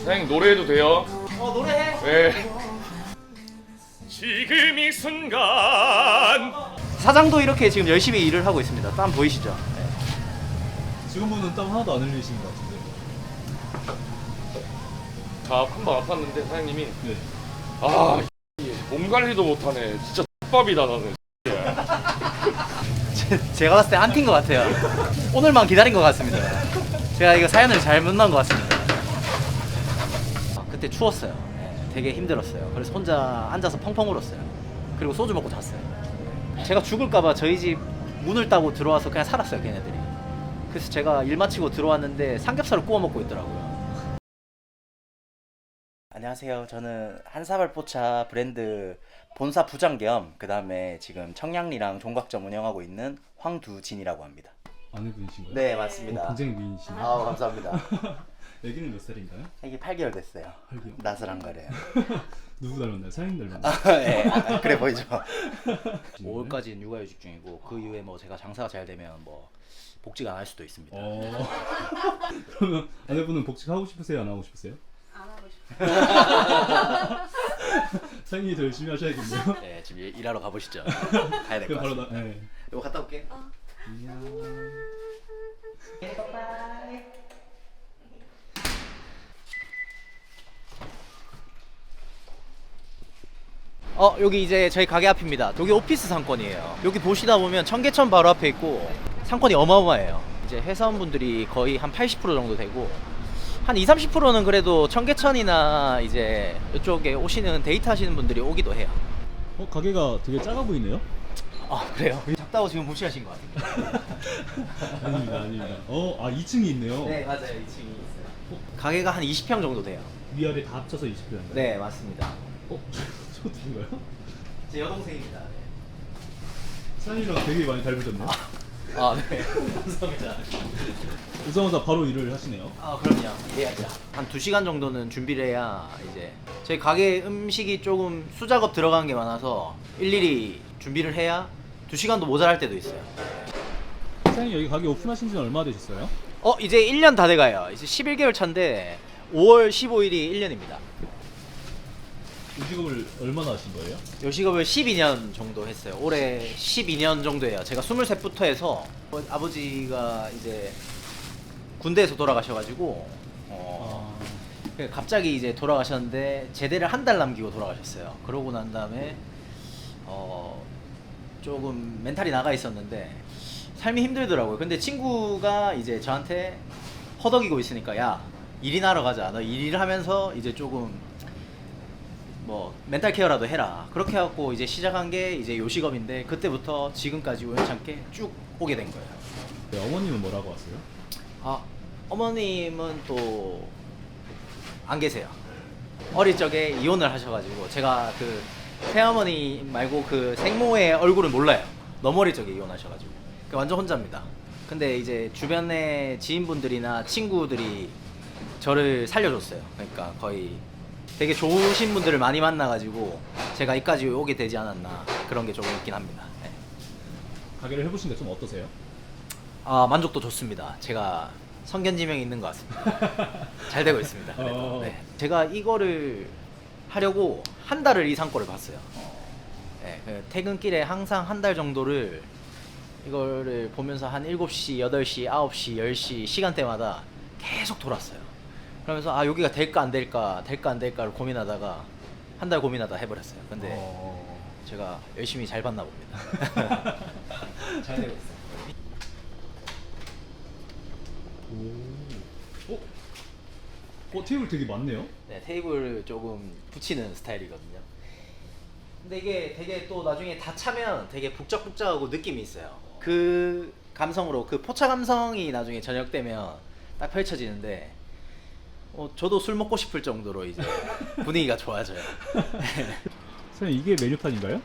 사장님 노래해도 돼요? 노래해. 네. 지금 이 순간 사장도 이렇게 지금 열심히 일을 하고 있습니다. 땀 보이시죠? 직원분은 땀 하나도 안 흘리시는 것 같은데. 한번 아팠는데 사장님이 네. 몸 관리도 못하네. 진짜 X밥이다 나는. 제가 봤을 때 안 튄 것 같아요. 오늘만 기다린 것 같습니다. 제가 이거 사연을 잘못 넣은 것 같습니다. 그때 추웠어요. 되게 힘들었어요. 그래서 혼자 앉아서 펑펑 울었어요. 그리고 소주 먹고 잤어요. 제가 죽을까봐 저희 집 문을 따고 들어와서 그냥 살았어요, 걔네들이. 그래서 제가 일 마치고 들어왔는데 삼겹살을 구워 먹고 있더라고요. 안녕하세요. 저는 한사발포차 브랜드 본사 부장 겸 그 다음에 지금 청량리랑 종각점 운영하고 있는 황두진이라고 합니다. 아내분이신가요? 네, 맞습니다. 굉장히 미인이시네요. 아, 감사합니다. 애기는 몇 살인가요? 이게 8개월 됐어요. 8개월. 낯을 안 가려요. 누구 닮았나요? 사장님 닮았나요? 네, 그래 보이죠. 5월까지는 육아휴직 중이고 그 이후에 뭐 제가 장사가 잘 되면 뭐 복직 안 할 수도 있습니다. 그러면 아내분은 복직하고 싶으세요? 안 하고 싶으세요? 안 하고 싶어요. 사장님이 더 열심히 하셔야겠네요. 네, 지금 일하러 가보시죠. 가야 될 것 그럼 바로 같습니다. 네. 이거 갔다 올게. 안녕. 여기 이제 저희 가게 앞입니다. 여기 오피스 상권이에요. 여기 보시다 보면 청계천 바로 앞에 있고 상권이 어마어마해요. 이제 회사원분들이 거의 한 80% 정도 되고 한 20-30%는 그래도 청계천이나 이제 이쪽에 오시는 데이트 하시는 분들이 오기도 해요. 가게가 되게 작아 보이네요? 아, 그래요? 작다고 지금 무시하신 것 같아요. 아닙니다, 아닙니다. 2층이 있네요. 네, 맞아요. 2층이 있어요. 가게가 한 20평 정도 돼요. 위아래 다 합쳐서 20평인가요? 네, 맞습니다. 저 누군가요? 제 여동생입니다. 네. 사장님이랑 되게 많이 닮으셨네요. 네. 감사합니다. 오자마자 바로 일을 하시네요. 그럼요. 해야죠. 한 2시간 정도는 준비를 해야 이제 저희 가게 음식이 조금 수작업 들어간 게 많아서 일일이 준비를 해야 2시간도 모자랄 때도 있어요. 사장님 여기 가게 오픈하신 지는 얼마 되셨어요? 이제 1년 다 돼가요. 이제 11개월 차인데 5월 15일이 1년입니다. 요식업을 얼마나 하신 거예요? 요식업을 12년 정도 했어요. 올해 12년 정도 해요. 제가 23부터 해서 아버지가 이제 군대에서 돌아가셔가지고 갑자기 이제 돌아가셨는데 제대를 한 달 남기고 돌아가셨어요. 그러고 난 다음에 조금 멘탈이 나가 있었는데 삶이 힘들더라고요. 근데 친구가 이제 저한테 허덕이고 있으니까 야, 일이나 하러 가자. 너 일을 하면서 이제 조금 뭐 멘탈 케어라도 해라. 그렇게 해갖고 이제 시작한 게 이제 요식업인데 그때부터 지금까지 우연찮게 쭉 오게 된 거예요. 네, 어머님은 뭐라고 하세요? 어머님은 또 안 계세요. 어릴 적에 이혼을 하셔가지고 제가 그 새어머니 말고 그 생모의 얼굴을 몰라요. 너무 어릴 적에 이혼하셔가지고 완전 혼자입니다. 근데 이제 주변에 지인분들이나 친구들이 저를 살려줬어요. 그러니까 거의 되게 좋으신 분들을 많이 만나가지고 제가 여기까지 오게 되지 않았나 그런 게 조금 있긴 합니다. 네. 가게를 해보시니까 좀 어떠세요? 만족도 좋습니다. 제가 성견지명이 있는 것 같습니다. 잘 되고 있습니다. 그래도. 네. 제가 이거를 하려고 한 달을 이 상권을 봤어요. 네, 그 퇴근길에 항상 한 달 정도를 이거를 보면서 한 7시, 8시, 9시, 10시 시간대마다 계속 돌았어요. 그러면서 여기가 될까 안 될까 될까 안 될까를 고민하다가 한 달 고민하다 해버렸어요. 근데 제가 열심히 잘 봤나 봅니다. 잘 되고 있어요. 테이블 되게 많네요? 네, 테이블 조금 붙이는 스타일이거든요. 근데 이게 되게 또 나중에 다 차면 되게 북적북적하고 느낌이 있어요. 그 감성으로 그 포차 감성이 나중에 저녁 되면 딱 펼쳐지는데 저도 술 먹고 싶을 정도로 이제 분위기가 좋아져요. 사장님 이게 메뉴판인가요?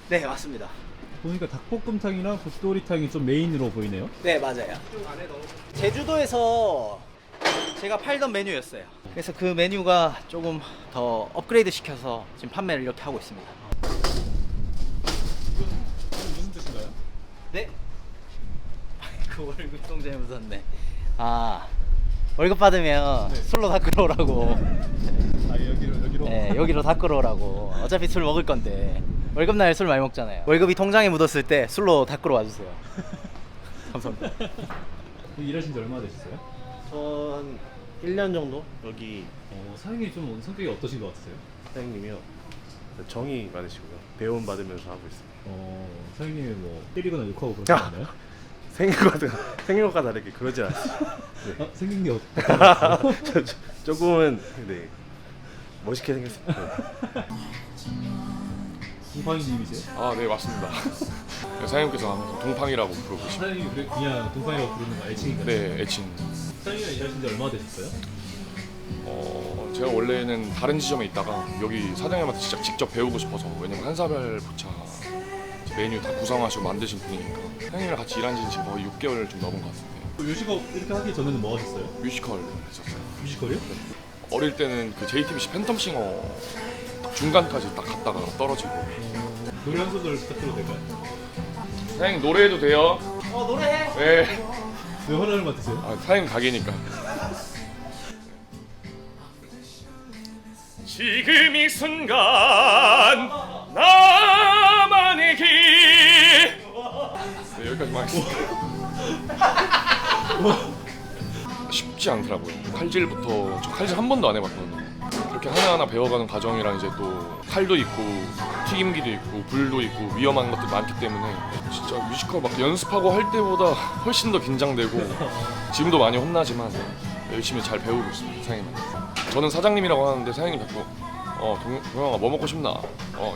네, 맞습니다. 보니까 닭볶음탕이랑 곱돌이탕이 좀 메인으로 보이네요. 네, 맞아요. 제주도에서 제가 팔던 메뉴였어요. 그래서 그 메뉴가 조금 더 업그레이드 시켜서 지금 판매를 이렇게 하고 있습니다. 무슨 뜻인가요? 네? 그 얼굴 동전이 무섭네. 월급 받으면 술로 다 끌어오라고. 아 여기로. 네, 여기로 다 끌어오라고. 어차피 술 먹을 건데 월급날 술 많이 먹잖아요. 월급이 통장에 묻었을 때 술로 다 끌어와 주세요. 감사합니다. 여기 일하신 지 얼마나 되셨어요? 전 1년 정도 여기 사장님 좀 성격이 어떠신 것 같으세요? 사장님이요. 정이 많으시고요. 배움 받으면서 하고 있습니다. 사장님이 뭐 때리거나 욕하고 그러지 않나요? 생긴 것과 다르게 그러진 않습니다. 아, 생긴 게 어떻게? 조금은 네 멋있게 생겼습니다. 동팡이님이세요? 아, 네, 맞습니다. 사장님께서 항상 동팡이라고 부르고 싶어요. 사장님이 그냥 동팡이라고 부르는 거 애칭인가요? 네, 애칭. 사장님이랑 일하신 지 얼마나 되셨어요? 제가 원래는 다른 지점에 있다가 여기 사장님한테 진짜 직접 배우고 싶어서, 왜냐면 한사별 부차 메뉴 다 구성하시고 만드신 분이니까 사장님이랑 같이 일한 지는 지금 거의 6개월 좀 넘은 것 같은데. 요식업 이렇게 하기 전에는 뭐 하셨어요? 뮤지컬 했었어요. 뮤지컬이요? 어릴 때는 그 JTBC 팬텀싱어 중간까지 딱 갔다가 떨어지고. 노래 한 소절 부탁드려도 될까요? 사장님 노래해도 돼요? 노래해. 네. 왜 허락을 맡으세요? 아, 사장님 가게니까. 지금 이 순간 나만의 길. 네, 여기까지만 하겠습니다. 쉽지 않더라고요. 칼질부터, 저 칼질 한 번도 안 해봤거든요. 그렇게 하나하나 배워가는 과정이랑 이제 또 칼도 있고 튀김기도 있고 불도 있고 위험한 것들이 많기 때문에 진짜 뮤지컬 막 연습하고 할 때보다 훨씬 더 긴장되고, 지금도 많이 혼나지만 열심히 잘 배우고 있습니다, 사장님한테. 저는 사장님이라고 하는데 사장님 자꾸 동영아 뭐 먹고 싶나?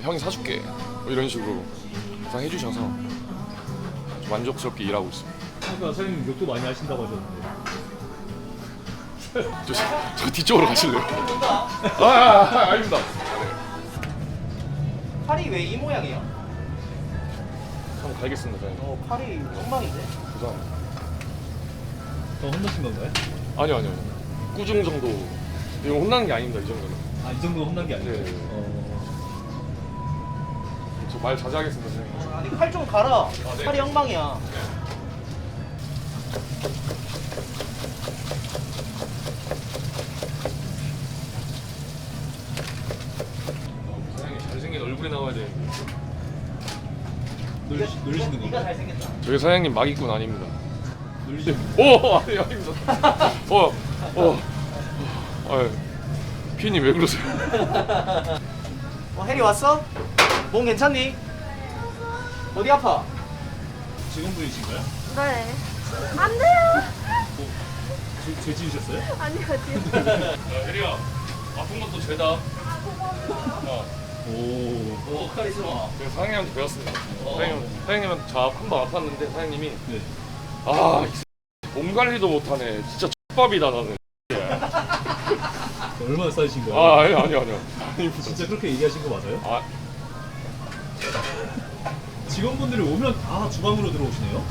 형이 사줄게. 뭐 이런 식으로 항상 해주셔서 아주 만족스럽게 일하고 있습니다. 아까 사장님 욕도 많이 하신다고 하셨는데 저 뒤쪽으로 가실래요? 아닙니다. 팔이 왜 이 모양이야? 한번 가겠습니다, 사장님. 팔이 엉망인데? 감사합니다. 혼나신 건가요? 아니요. 꾸중 정도. 이거 혼나는 게 아닙니다, 이 정도는. 아, 이 정도 혼난 게 아니고. 네. 저 말 자제하겠습니다, 사장님. 아니 칼 좀 갈아. 네. 팔이 엉망이야. 사장님 잘생긴 얼굴이 나와야 돼. 놀리시는 네가 건가요? 잘생겼다. 저희 사장님 막이꾼 아닙니다. 놀리시는 아닙니다. 피디님 왜 그러세요? 해리 왔어? 몸 괜찮니? 어디 아파? 직원분이신가요? 네. 안 돼요. 죄 지으셨어요? 아니요, 지금. 혜리야, 아픈 것도 죄다. 오. 카리스마. 제가 사장님한테 배웠습니다. 사장님은 저 한 번 아팠는데 사장님이 네. 몸 관리도 못하네. 진짜 X밥이다 나는. 얼마나 싸우신 거예요? 아니요. 진짜 그렇게 얘기하신 거 맞아요? 아, 직원분들이 오면 다 주방으로 들어오시네요?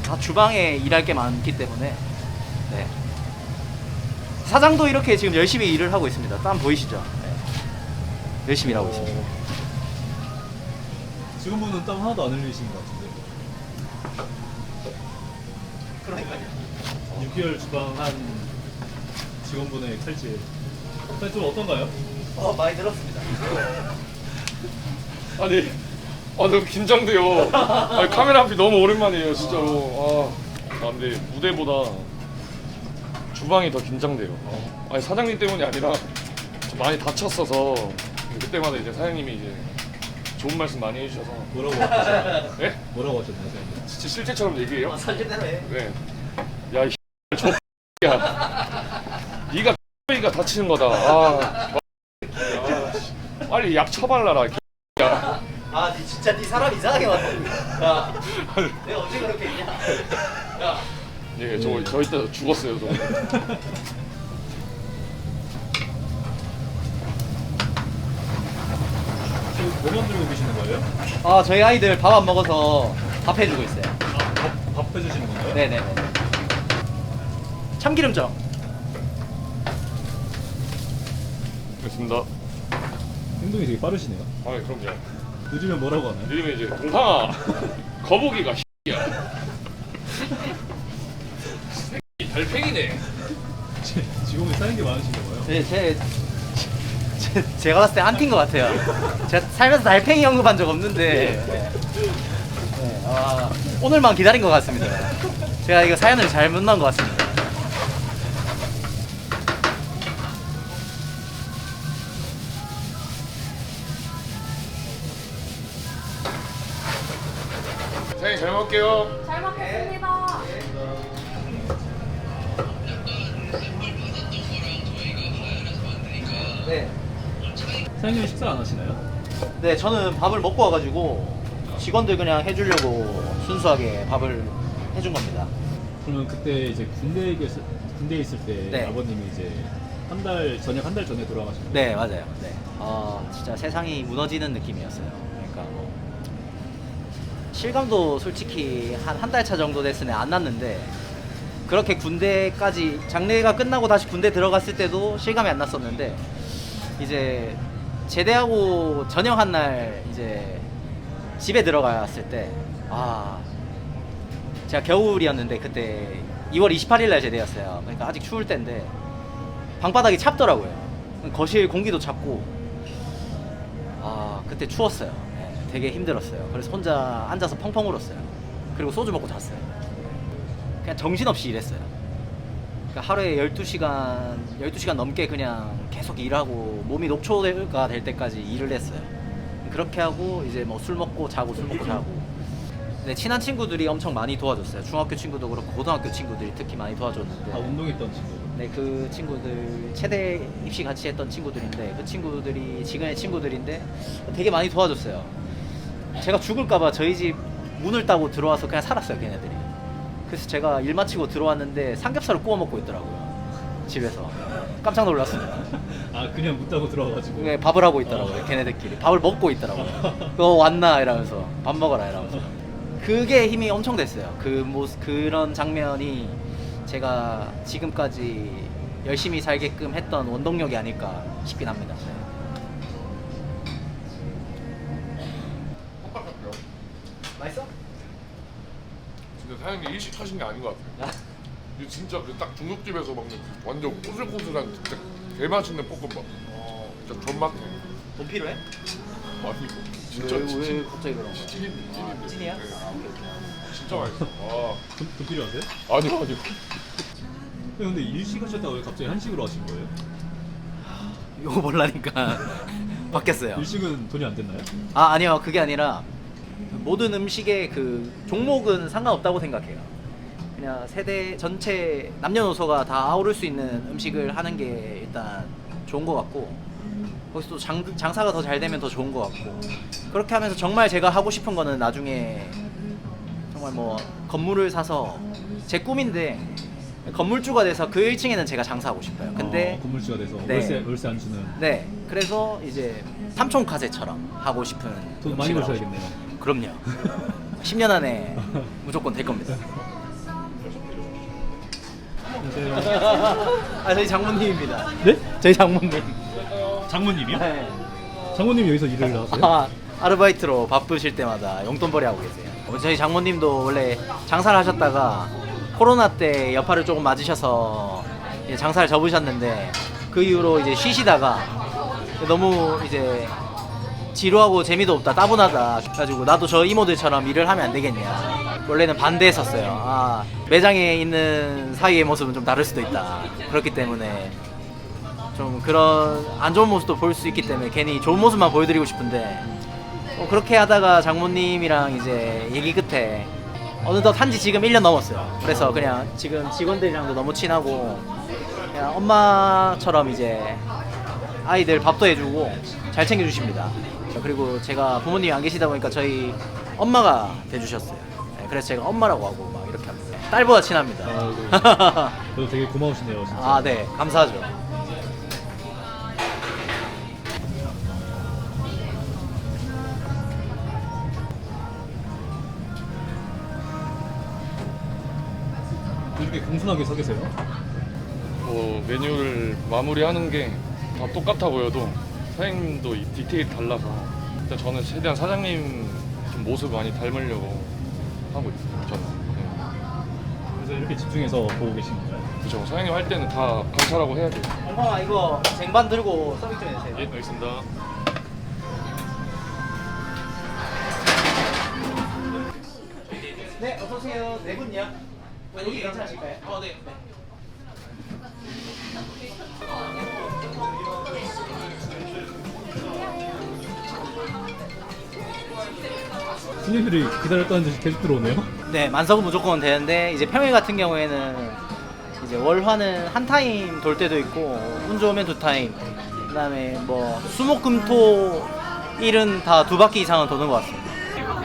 다 주방에 일할 게 많기 때문에. 네. 사장도 이렇게 지금 열심히 일을 하고 있습니다. 땀 보이시죠? 네. 열심히 일하고 있습니다. 직원분은 땀 하나도 안 흘리시는 것 같은데. 그러니까요. 6개월 주방한 직원분의 칼질. 좀 어떤가요? 많이 들었습니다. 너무 긴장돼요. 카메라 앞이 너무 오랜만이에요, 진짜로. 근데 무대보다 주방이 더 긴장돼요. 사장님 때문이 아니라 좀 많이 다쳤어서 그때마다 이제 사장님이 이제 좋은 말씀 많이 해주셔서. 뭐라고 하셨나요? 네? 뭐라고 하셨나요, 사장님? 진짜 실제처럼 얘기해요? 사실대로 해. 네. 야, 네가 X가 다치는 거다. 빨리 약 처발라라. 야. 니 진짜 네 사람 이상하게 만든다. 야, 내가 언제 그렇게 했냐? 야, 예, 저 이따 죽었어요, 저. 뭐 만들고 계시는 거예요? 저희 아이들 밥 안 먹어서 밥 해주고 있어요. 밥 해주시는 건가요? 네네네. 참기름장. 됐습니다. 행동이 되게 빠르시네요. 그럼요. 늦으면 뭐라고 하나요? 이름이 이제 동상아 거북이가 X야. 새끼 달팽이네. 직원이 쌓인 게 많으신가 봐요. 네, 제가 봤을 때 안 튄 것 같아요. 제가 살면서 달팽이 언급한 적 없는데 네, 오늘만 기다린 것 같습니다. 제가 이거 사연을 잘못 넣은 것 같습니다. 사장님 잘 먹을게요. 잘 먹겠습니다. 네. 사장님은 식사 안 하시나요? 네, 저는 밥을 먹고 와가지고 직원들 그냥 해주려고 순수하게 밥을 해준 겁니다. 그러면 그때 이제 군대에 있을 때 네. 아버님이 이제 전역 한 달 전에 돌아가신 거예요? 네, 맞아요. 네. 진짜 세상이 무너지는 느낌이었어요. 그러니까 뭐 실감도 솔직히 한 달 차 정도 됐으면 안 났는데 그렇게 군대까지 장례가 끝나고 다시 군대 들어갔을 때도 실감이 안 났었는데 이제 제대하고 전역한 날 이제 집에 들어갔을 때 제가 겨울이었는데 그때 2월 28일 날 제대였어요. 그러니까 아직 추울 때인데 방바닥이 찹더라고요. 거실 공기도 찹고 그때 추웠어요. 네, 되게 힘들었어요. 그래서 혼자 앉아서 펑펑 울었어요. 그리고 소주 먹고 잤어요. 그냥 정신없이 일했어요. 그러니까 하루에 12시간 넘게 그냥 계속 일하고 몸이 녹초가 될 때까지 일을 했어요. 그렇게 하고 이제 뭐 술 먹고 자고 술 먹고 자고. 네, 친한 친구들이 엄청 많이 도와줬어요. 중학교 친구도 그렇고 고등학교 친구들이 특히 많이 도와줬는데. 운동했던 친구. 네, 그 친구들 체대 입시 같이 했던 친구들인데 그 친구들이 지금의 친구들인데 되게 많이 도와줬어요. 제가 죽을까봐 저희 집 문을 따고 들어와서 그냥 살았어요, 걔네들이. 그래서 제가 일 마치고 들어왔는데 삼겹살을 구워 먹고 있더라고요, 집에서. 깜짝 놀랐습니다. 그냥 못 따고 들어와가지고. 네, 밥을 하고 있더라고요, 걔네들끼리. 밥을 먹고 있더라고요. 너 왔나? 이러면서 밥 먹어라 이러면서. 그게 힘이 엄청 됐어요. 그런 장면이 제가 지금까지 열심히 살게끔 했던 원동력이 아닐까 싶긴 합니다. 맛있어? 진짜 사장님 일식 하신 게 아닌 것 같아요. 이게 진짜 그 딱 중국집에서 먹는 그 완전 꼬슬꼬슬한 진짜 개맛있는 볶음밥. 진짜 존맛해. 돈 필요해? 아니고 진짜 왜 찐 갑자기 그런 거야? 찐인데. 찐이야? 네. 오케이, 오케이. 진짜 맛있어. 와. 돈 필요하세요? 아니요. 근데 일식 하셨다가 왜 갑자기 한식으로 하신 거예요? 이거 몰라니까 바뀌었어요. 일식은 돈이 안 됐나요? 아니요, 그게 아니라 모든 음식의 그 종목은 상관없다고 생각해요. 그냥 세대 전체 남녀노소가 다 아우를 수 있는 음식을 하는 게 일단 좋은 것 같고, 거기서 또 장사가 더 잘 되면 더 좋은 것 같고, 그렇게 하면서 정말 제가 하고 싶은 거는 나중에 정말 뭐 건물을 사서 제 꿈인데 건물주가 돼서 그 1층에는 제가 장사하고 싶어요. 근데 건물주가 돼서 네. 월세 안 주는. 네, 그래서 이제 삼촌 카세처럼 하고 싶은 돈 많이 음식을 하고 버셔야겠네요. 싶어요. 그럼요. 10년 안에 무조건 될 겁니다. 저희 장모님입니다. 네? 저희 장모님. 장모님이요? 네. 장모님 여기서 일을 하세요? 아르바이트로 바쁘실 때마다 용돈벌이 하고 계세요. 저희 장모님도 원래 장사를 하셨다가 코로나 때 여파를 조금 맞으셔서 이제 장사를 접으셨는데 그 이후로 이제 쉬시다가 너무 이제 지루하고 재미도 없다, 따분하다 그래가지고 나도 저 이모들처럼 일을 하면 안 되겠냐. 원래는 반대했었어요. 매장에 있는 사위의 모습은 좀 다를 수도 있다. 그렇기 때문에 좀 그런 안 좋은 모습도 볼 수 있기 때문에 괜히 좋은 모습만 보여드리고 싶은데 그렇게 하다가 장모님이랑 이제 얘기 끝에 어느덧 한지 지금 1년 넘었어요. 그래서 그냥 지금 직원들이랑도 너무 친하고 그냥 엄마처럼 이제 아이들 밥도 해주고 잘 챙겨주십니다. 그리고 제가 부모님이 안 계시다 보니까 저희 엄마가 돼주셨어요. 네, 그래서 제가 엄마라고 하고 막 이렇게 합니다. 딸보다 친합니다. 그래도 되게 고마우시네요, 진짜. 네, 감사하죠. 이렇게 공손하게 서 계세요? 메뉴를 마무리하는 게 다 똑같아 보여도 사장님도 이 디테일이 달라서 일단 저는 최대한 사장님 좀 모습 많이 닮으려고 하고 있어요. 저는. 그래서 이렇게 집중해서 보고 계신 건가요? 그죠. 사장님 할 때는 다 관찰하고 해야 돼요. 형아 이거 쟁반 들고 서빙 좀 해주세요. 예, 알겠습니다. 네, 어서 오세요. 네 분요. 여기 괜찮으실까요? 네. 손님들이 기다렸다는 듯이 계속 들어오네요. 네, 만석은 무조건 되는데 이제 평일 같은 경우에는 이제 월화는 한 타임 돌 때도 있고 운 좋으면 두 타임. 그다음에 뭐 수목금토 일은 다 두 바퀴 이상은 도는 것 같습니다.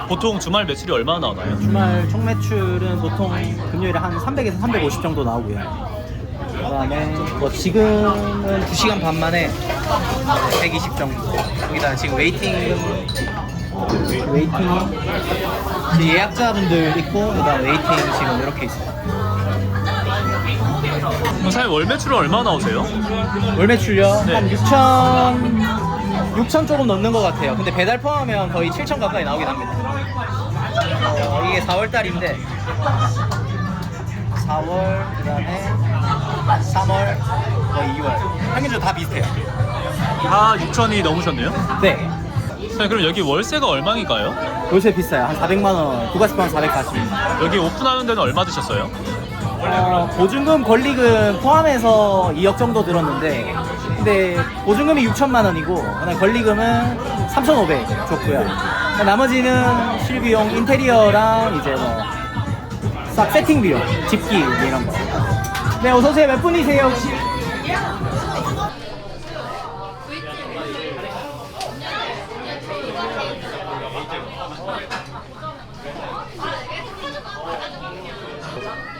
보통 주말 매출이 얼마나 나오나요? 주말 총 매출은 보통 금요일에 한 300에서 350 정도 나오고요. 그다음에 뭐 지금은 2시간 반 만에 120 정도. 여기다 지금 웨이팅 지금 예약자분들 있고 그다음 웨이팅 지금 이렇게 있어요. 사장님 월 매출은 얼마나 나오세요? 월 매출요? 네. 한 6천 조금 넘는 것 같아요. 근데 배달 포함하면 거의 7천 가까이 나오긴 합니다. 이게 4월 달인데 4월 그다음에 3월 거의 2월 평균적으로 다 비슷해요. 다 6천이 넘으셨네요? 네. 사장님 그럼 여기 월세가 얼마인가요? 요새 비싸요. 한 400만 원, 부가세방 440. 여기 오픈하는 데는 얼마 드셨어요? 보증금, 권리금 포함해서 2억 정도 들었는데, 근데 보증금이 6천만 원이고, 그다음 권리금은 3,500 줬고요. 나머지는 실비용, 인테리어랑 이제 뭐 싹 세팅 비용, 집기 이런 거. 네, 어서 오세요. 몇 분이세요 혹시?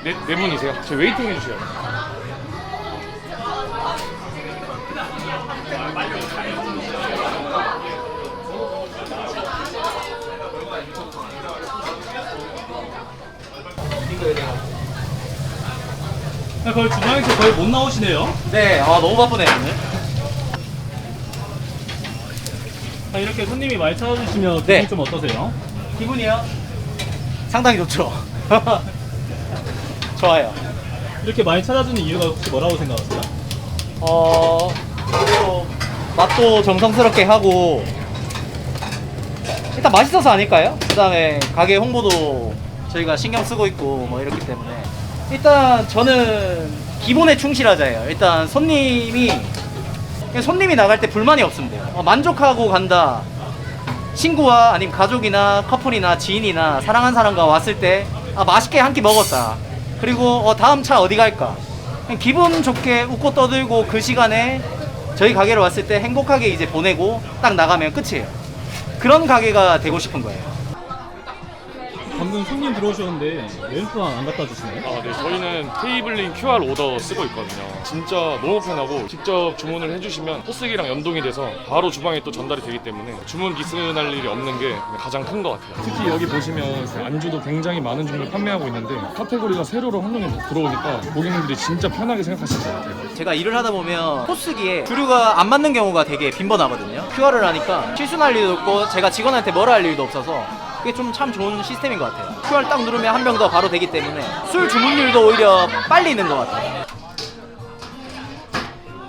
네 분이세요? 저 웨이팅 해주세요. 거의 주방에서 거의 못 나오시네요. 네, 너무 바쁘네 오늘. 이렇게 손님이 많이 찾아주시면 네. 기분이 좀 어떠세요? 기분이요? 상당히 좋죠. 좋아요. 이렇게 많이 찾아주는 이유가 혹시 뭐라고 생각하세요? 또 맛도 정성스럽게 하고 일단 맛있어서 아닐까요? 그 다음에 가게 홍보도 저희가 신경 쓰고 있고 뭐 이렇기 때문에 일단 저는 기본에 충실하자예요. 일단 손님이 나갈 때 불만이 없으면 돼요. 만족하고 간다. 친구와 아니면 가족이나 커플이나 지인이나 사랑하는 사람과 왔을 때 맛있게 한 끼 먹었다. 그리고 다음 차 어디 갈까? 그냥 기분 좋게 웃고 떠들고 그 시간에 저희 가게로 왔을 때 행복하게 이제 보내고 딱 나가면 끝이에요. 그런 가게가 되고 싶은 거예요. 방금 손님 들어오셨는데 메뉴판 안 갖다 주시나요? 네, 저희는 테이블링 QR 오더 쓰고 있거든요. 진짜 너무 편하고 직접 주문을 해주시면 포스기랑 연동이 돼서 바로 주방에 또 전달이 되기 때문에 주문 미스날 일이 없는 게 가장 큰 것 같아요. 특히 여기 보시면 안주도 굉장히 많은 종류를 판매하고 있는데 카테고리가 세로로 한눈에 들어오니까 고객님들이 진짜 편하게 생각하시는 것 같아요. 제가 일을 하다 보면 포스기에 주류가 안 맞는 경우가 되게 빈번하거든요. QR을 하니까 실수날 일도 없고 제가 직원한테 뭐라 할 일도 없어서 그게 좀 참 좋은 시스템인 것 같아요. QR 딱 누르면 한 병 더 바로 되기 때문에 술 주문율도 오히려 빨리 있는 것 같아요.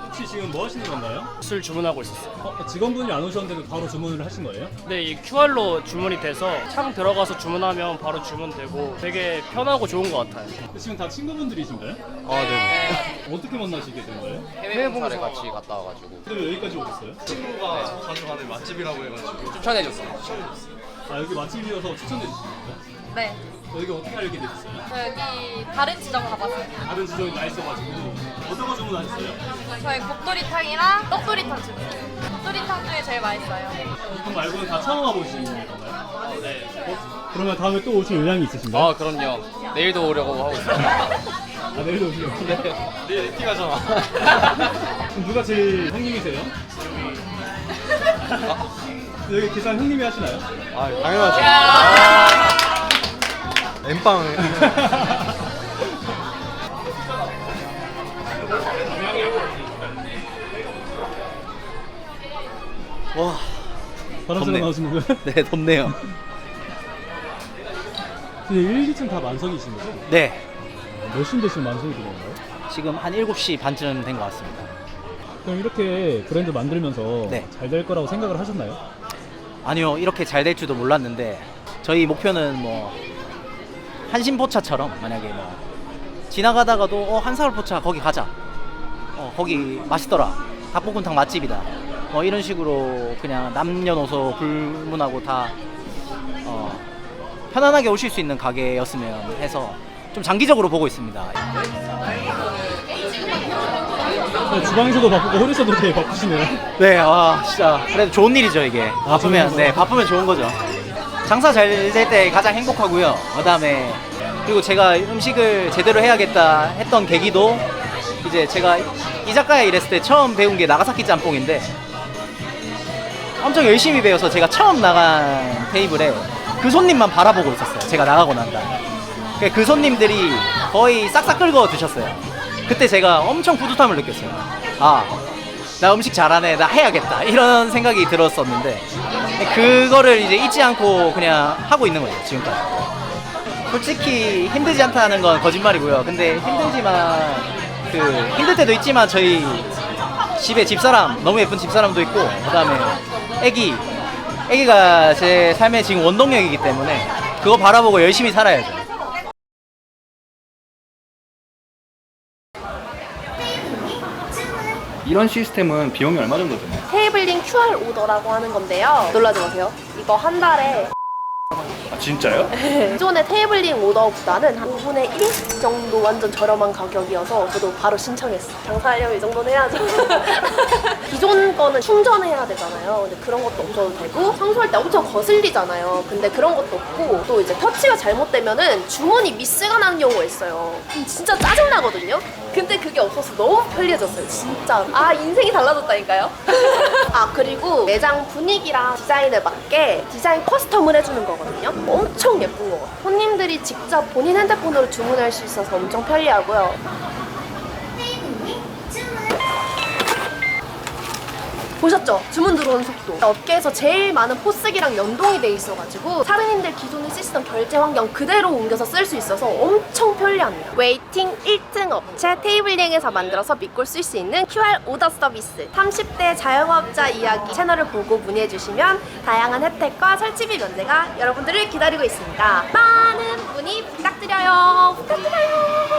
혹시 지금 뭐 하시는 건가요? 술 주문하고 있었어요. 직원분이 안 오셨는데도 바로 주문을 하신 거예요? 근데 이 QR로 주문이 돼서 창 들어가서 주문하면 바로 주문되고 되게 편하고 좋은 것 같아요. 지금 다 친구분들이신가요? 네. 어떻게 만나시게 된 거예요? 해외 봉사를 같이 갔다 와가지고 근데 왜 여기까지 오셨어요? 추천해줬어요. 아 여기 맛집이어서 추천해 주신 거예요? 네. 여기 어떻게 알게 되셨어요? 저 여기 다른 지점 가봤어요. 다른 지점이 나 있어가지고 어떤 거 주문하셨어요? 저희 곱돌이탕이랑 떡돌이탕 주문했어요. 곱돌이탕 중에 제일 맛있어요. 이거 말고는 다 처음 와보시는 건가요? 네. 그러면 다음에 또 오실 의향이 있으신가요? 아 그럼요. 내일도 오려고 하고 있어요. 아 내일도 오시려고? 내일 일찍 가잖아. 그럼 누가 제일 형님이세요? 여기 계산 형님이 하시나요? 아 당연하죠. 엠빵. 와, 바람처럼 덥네요. 나오시는 거예요? 네, 덥네요. 근데 1, 2층 다 만석이신 거죠? 네. 몇 시인데 지금 완성이 된 건가요? 지금 한 7시 반쯤 된 것 같습니다. 그럼 이렇게 브랜드 만들면서 네. 잘 될 거라고 생각을 하셨나요? 아니요, 이렇게 잘 될 줄도 몰랐는데 저희 목표는 뭐 한신포차처럼 만약에 뭐 지나가다가도 한사울포차 거기 가자, 거기 맛있더라, 닭볶음탕 맛집이다, 이런 식으로 그냥 남녀노소 불문하고 다 편안하게 오실 수 있는 가게였으면 해서 좀 장기적으로 보고 있습니다. 주방에서도 바쁘고 홀에서도 되게 바쁘시네요. 네, 진짜 그래도 좋은 일이죠 이게. 바쁘면 바쁘면 좋은 거죠. 장사 잘 될 때 가장 행복하고요. 그다음에 그리고 제가 음식을 제대로 해야겠다 했던 계기도 이제 제가 이자카야 일했을 때 처음 배운 게 나가사키 짬뽕인데 엄청 열심히 배워서 제가 처음 나간 테이블에 그 손님만 바라보고 있었어요. 제가 나가고 난 다음에 그 손님들이 거의 싹싹 긁어 드셨어요. 그때 제가 엄청 뿌듯함을 느꼈어요. 나 음식 잘하네, 나 해야겠다, 이런 생각이 들었었는데 그거를 이제 잊지 않고 그냥 하고 있는 거죠 지금까지. 솔직히 힘들지 않다는 건 거짓말이고요. 근데 힘들지만 힘들 때도 있지만 저희 집에 집사람, 너무 예쁜 집사람도 있고, 그다음에 애기가 제 삶의 지금 원동력이기 때문에 그거 바라보고 열심히 살아야죠. 이런 시스템은 비용이 얼마 정도 드나요? 테이블링 QR 오더라고 하는 건데요. 놀라지 마세요. 이거 한 달에 아 진짜요? 기존의 테이블링 오더보다는 한 5분의 1 정도 완전 저렴한 가격이어서 저도 바로 신청했어요. 장사하려면 이 정도는 해야죠. 기존 거는 충전해야 되잖아요. 근데 그런 것도 없어도 되고, 청소할 때 엄청 거슬리잖아요. 근데 그런 것도 없고, 또 이제 터치가 잘못되면은 주머니 미스가 나는 경우가 있어요. 진짜 짜증나거든요. 근데 그게 없어서 너무 편리해졌어요. 진짜. 인생이 달라졌다니까요. 그리고 매장 분위기랑 디자인에 맞게 디자인 커스텀을 해주는 거거든요. 엄청 예쁜 거. 손님들이 직접 본인 핸드폰으로 주문할 수 있어서 엄청 편리하고요. 보셨죠? 주문 들어오는 속도. 업계에서 제일 많은 포스기랑 연동이 돼 있어가지고 사장님들 기존에 쓰시던 결제 환경 그대로 옮겨서 쓸 수 있어서 엄청 편리합니다. 웨이팅 1등 업체 테이블링에서 만들어서 믿고 쓸 수 있는 QR 오더 서비스. 30대 자영업자 이야기 채널을 보고 문의해주시면 다양한 혜택과 설치비 면제가 여러분들을 기다리고 있습니다. 많은 문의 부탁드려요. 부탁드려요.